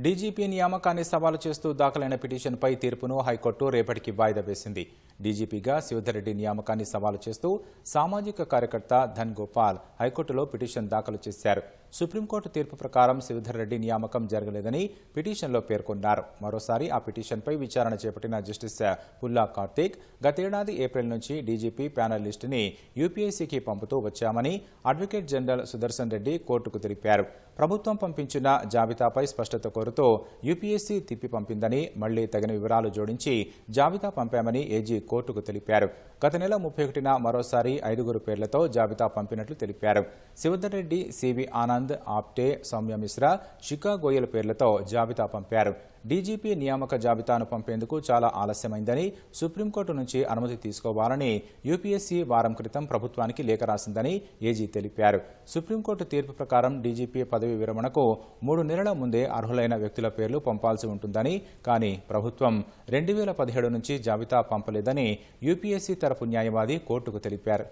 DGP నియామకాన్ని సవాలు చేస్తూ దాఖలైన పిటిషన్పై తీర్పును హైకోర్టు రేపటికి వాయిదా వేసింది. డీజీపీగా శివధర్ రెడ్డి నియామకాన్ని సవాలు చేస్తూ సామాజిక కార్యకర్త ధన్ గోపాల్ హైకోర్టులో పిటిషన్ దాఖలు చేశారు. సుప్రీంకోర్టు తీర్పు ప్రకారం శివధర్ రెడ్డి నియామకం జరగలేదని పిటిషన్లో పేర్కొన్నారు. మరోసారి ఆ పిటిషన్పై విచారణ చేపట్టిన జస్టిస్ పుల్లా కార్తీక్ గతేడాది ఏప్రిల్ నుంచి డీజీపీ ప్యానెల్ లిస్టుని యూపీఎస్సీకి పంపుతూ వచ్చామని అడ్వకేట్ జనరల్ సుదర్శన్ రెడ్డి కోర్టుకు తెలిపారు. ప్రభుత్వం పంపించిన జాబితాపై స్పష్టత కోరుతూ యూపీఎస్సీ తిప్పి పంపిందని, మళ్లీ తగిన వివరాలు జోడించి జాబితా పంపామని ఏజీ కోర్టుకు తెలిపారు. గత నెల 31న మరోసారి 5 పేర్లతో జాబితా పంపినట్లు తెలిపారు. శివధర్ రెడ్డి, సివి ఆనంద్, ఆప్టే, సౌమ్య మిశ్రా, శిఖా గోయల్ పేర్లతో జాబితా పంపారు. డీజీపీ నియామక జాబితాను పంపేందుకు చాలా ఆలస్యమైందని, సుప్రీంకోర్టు నుంచి అనుమతి తీసుకోవాలని యూపీఎస్సీ వారం క్రితం ప్రభుత్వానికి లేఖ రాసిందని ఏజీ తెలిపారు. సుప్రీంకోర్టు తీర్పు ప్రకారం డీజీపీ పదవి విరమణకు 3 నెలల ముందే అర్హులైన వ్యక్తుల పేర్లు పంపాల్సి ఉంటుందని, కానీ ప్రభుత్వం 2017 నుంచి జాబితా పంపలేదని యూపీఎస్సీ తరపు న్యాయవాది కోర్టుకు తెలిపారు.